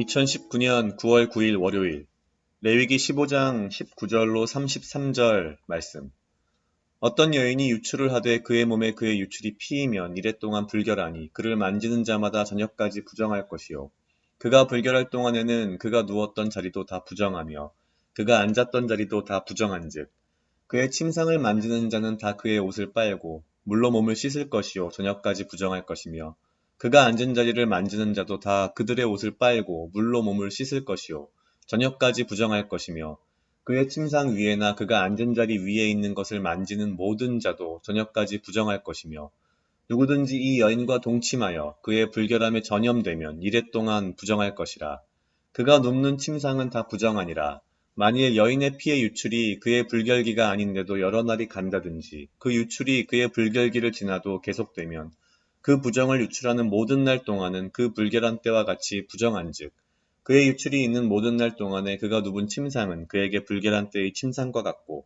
2019년 9월 9일 월요일 레위기 15장 19절로 33절 말씀. 어떤 여인이 유출을 하되 그의 몸에 그의 유출이 피이면 이래 동안 불결하니 그를 만지는 자마다 저녁까지 부정할 것이요. 그가 불결할 동안에는 그가 누웠던 자리도 다 부정하며 그가 앉았던 자리도 다 부정한즉 그의 침상을 만지는 자는 다 그의 옷을 빨고 물로 몸을 씻을 것이요 저녁까지 부정할 것이며 그가 앉은 자리를 만지는 자도 다 그들의 옷을 빨고 물로 몸을 씻을 것이요 저녁까지 부정할 것이며 그의 침상 위에나 그가 앉은 자리 위에 있는 것을 만지는 모든 자도 저녁까지 부정할 것이며 누구든지 이 여인과 동침하여 그의 불결함에 전염되면 이래 동안 부정할 것이라. 그가 눕는 침상은 다 부정하니라. 만일 여인의 피의 유출이 그의 불결기가 아닌데도 여러 날이 간다든지 그 유출이 그의 불결기를 지나도 계속되면 그 부정을 유출하는 모든 날 동안은 그 불결한 때와 같이 부정한즉 그의 유출이 있는 모든 날 동안에 그가 눕은 침상은 그에게 불결한 때의 침상과 같고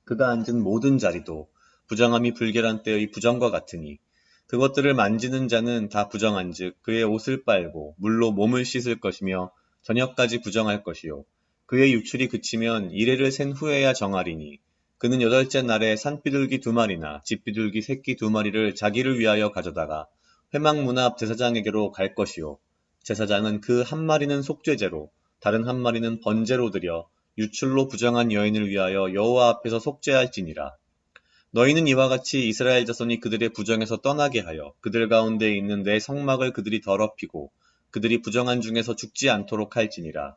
그가 앉은 모든 자리도 부정함이 불결한 때의 부정과 같으니 그것들을 만지는 자는 다 부정한즉 그의 옷을 빨고 물로 몸을 씻을 것이며 저녁까지 부정할 것이요 그의 유출이 그치면 이레를 센 후에야 정하리니 그는 여덟째 날에 산비둘기 2마리나 집비둘기 새끼 2마리를 자기를 위하여 가져다가 회막문 앞 제사장에게로 갈 것이요 제사장은 그 1마리는 속죄제로 다른 1마리는 번제로 드려 유출로 부정한 여인을 위하여 여호와 앞에서 속죄할지니라. 너희는 이와 같이 이스라엘 자손이 그들의 부정에서 떠나게 하여 그들 가운데 있는 내 성막을 그들이 더럽히고 그들이 부정한 중에서 죽지 않도록 할지니라.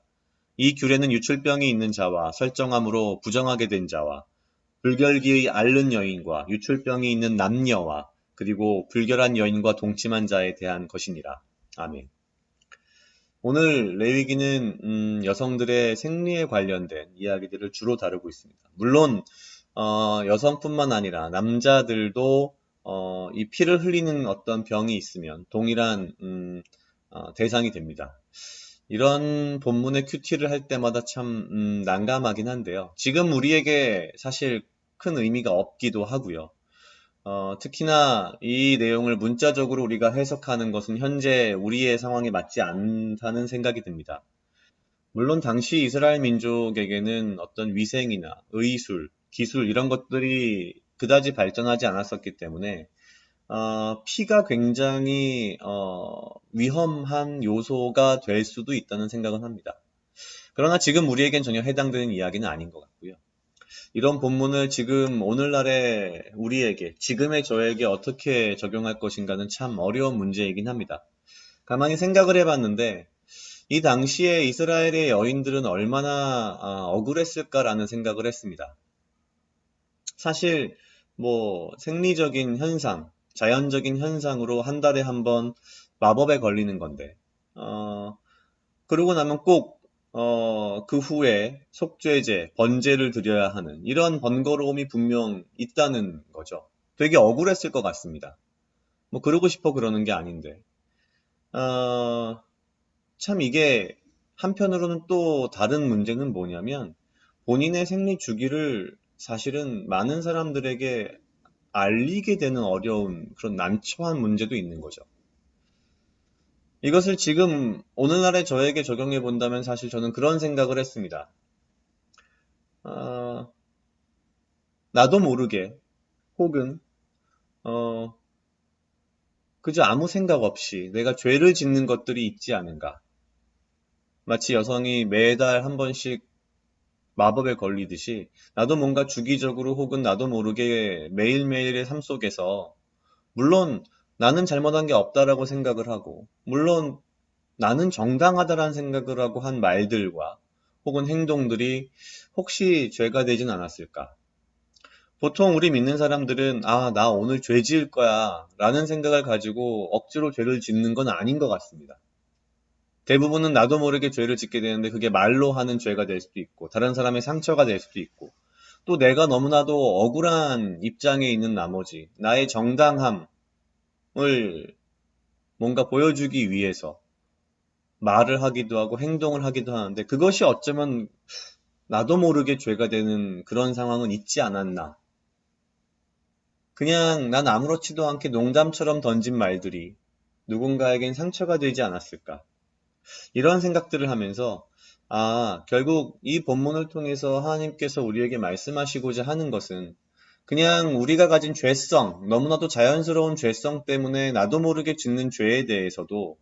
이 규례는 유출병이 있는 자와 설정함으로 부정하게 된 자와 불결기의 앓는 여인과 유출병이 있는 남녀와 그리고 불결한 여인과 동침한 자에 대한 것이니라. 아멘. 오늘 레위기는 여성들의 생리에 관련된 이야기들을 주로 다루고 있습니다. 물론 여성뿐만 아니라 남자들도 이 피를 흘리는 어떤 병이 있으면 동일한 대상이 됩니다. 이런 본문의 큐티를 할 때마다 참 난감하긴 한데요. 지금 우리에게 사실 큰 의미가 없기도 하고요. 특히나 이 내용을 문자적으로 우리가 해석하는 것은 현재 우리의 상황에 맞지 않다는 생각이 듭니다. 물론 당시 이스라엘 민족에게는 어떤 위생이나 의술, 기술 이런 것들이 그다지 발전하지 않았었기 때문에 피가 굉장히 위험한 요소가 될 수도 있다는 생각은 합니다. 그러나 지금 우리에겐 전혀 해당되는 이야기는 아닌 것 같고요. 이런 본문을 지금 오늘날의 우리에게, 지금의 저에게 어떻게 적용할 것인가는 참 어려운 문제이긴 합니다. 가만히 생각을 해봤는데 이 당시에 이스라엘의 여인들은 얼마나 억울했을까라는 생각을 했습니다. 사실 뭐 생리적인 현상, 자연적인 현상으로 한 달에 한 번 마법에 걸리는 건데 그러고 나면 꼭 그 후에 속죄제, 번제를 드려야 하는 이런 번거로움이 분명 있다는 거죠. 되게 억울했을 것 같습니다. 뭐 그러고 싶어 그러는 게 아닌데 참 이게 한편으로는 또 다른 문제는 뭐냐면 본인의 생리 주기를 사실은 많은 사람들에게 알리게 되는 어려운 그런 난처한 문제도 있는 거죠. 이것을 지금 오늘날의 저에게 적용해 본다면 사실 저는 그런 생각을 했습니다. 나도 모르게 혹은 그저 아무 생각 없이 내가 죄를 짓는 것들이 있지 않은가. 마치 여성이 매달 한 번씩 마법에 걸리듯이 나도 뭔가 주기적으로 혹은 나도 모르게 매일매일의 삶 속에서 물론 나는 잘못한 게 없다라고 생각을 하고 물론 나는 정당하다라는 생각을 하고 한 말들과 혹은 행동들이 혹시 죄가 되진 않았을까? 보통 우리 믿는 사람들은 나 오늘 죄 지을 거야 라는 생각을 가지고 억지로 죄를 짓는 건 아닌 것 같습니다. 대부분은 나도 모르게 죄를 짓게 되는데 그게 말로 하는 죄가 될 수도 있고 다른 사람의 상처가 될 수도 있고 또 내가 너무나도 억울한 입장에 있는 나머지 나의 정당함을 뭔가 보여주기 위해서 말을 하기도 하고 행동을 하기도 하는데 그것이 어쩌면 나도 모르게 죄가 되는 그런 상황은 있지 않았나. 그냥 난 아무렇지도 않게 농담처럼 던진 말들이 누군가에겐 상처가 되지 않았을까. 이런 생각들을 하면서 결국 이 본문을 통해서 하나님께서 우리에게 말씀하시고자 하는 것은 그냥 우리가 가진 죄성, 너무나도 자연스러운 죄성 때문에 나도 모르게 짓는 죄에 대해서도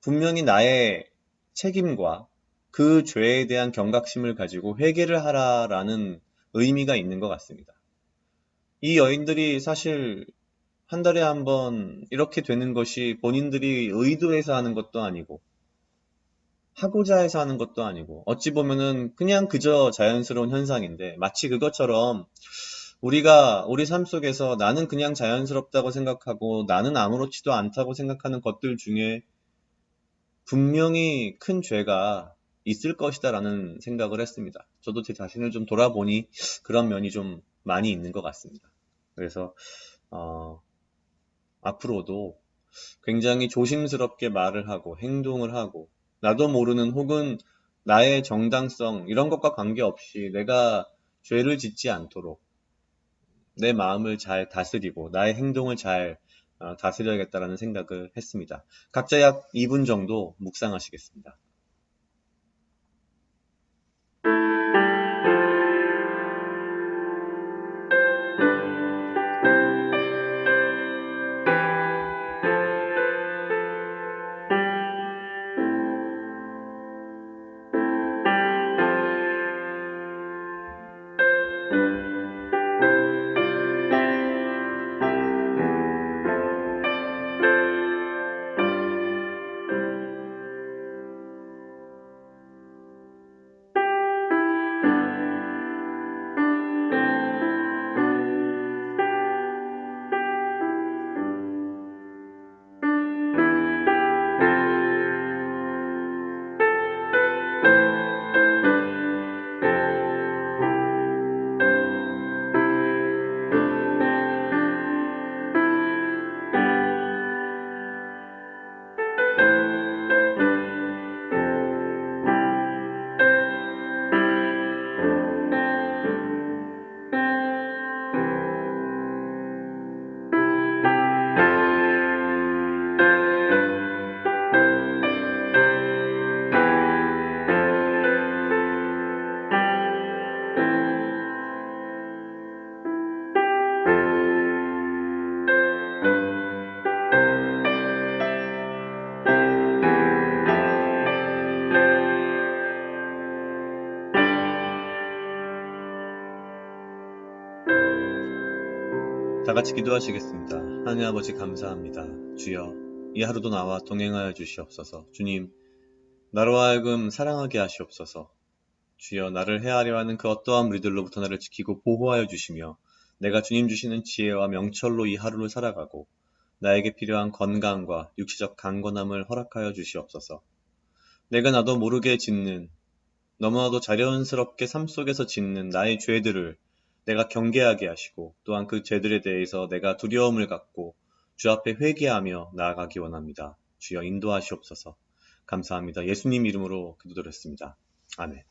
분명히 나의 책임과 그 죄에 대한 경각심을 가지고 회개를 하라라는 의미가 있는 것 같습니다. 이 여인들이 사실 한 달에 한 번 이렇게 되는 것이 본인들이 의도해서 하는 것도 아니고 하고자 해서 하는 것도 아니고 어찌 보면은 그냥 그저 자연스러운 현상인데 마치 그것처럼 우리가 우리 삶 속에서 나는 그냥 자연스럽다고 생각하고 나는 아무렇지도 않다고 생각하는 것들 중에 분명히 큰 죄가 있을 것이다라는 생각을 했습니다. 저도 제 자신을 좀 돌아보니 그런 면이 좀 많이 있는 것 같습니다. 그래서 앞으로도 굉장히 조심스럽게 말을 하고 행동을 하고 나도 모르는 혹은 나의 정당성 이런 것과 관계없이 내가 죄를 짓지 않도록 내 마음을 잘 다스리고 나의 행동을 잘 다스려야겠다라는 생각을 했습니다. 각자 약 2분 정도 묵상하시겠습니다. 다 같이 기도하시겠습니다. 하나님 아버지 감사합니다. 주여, 이 하루도 나와 동행하여 주시옵소서. 주님, 나로 하여금 사랑하게 하시옵소서. 주여, 나를 해하려 하는 그 어떠한 무리들로부터 나를 지키고 보호하여 주시며 내가 주님 주시는 지혜와 명철로 이 하루를 살아가고 나에게 필요한 건강과 육체적 강건함을 허락하여 주시옵소서. 내가 나도 모르게 짓는 너무나도 자연스럽게 삶 속에서 짓는 나의 죄들을 내가 경계하게 하시고 또한 그 죄들에 대해서 내가 두려움을 갖고 주 앞에 회개하며 나아가기 원합니다. 주여 인도하시옵소서. 감사합니다. 예수님 이름으로 기도드렸습니다. 아멘.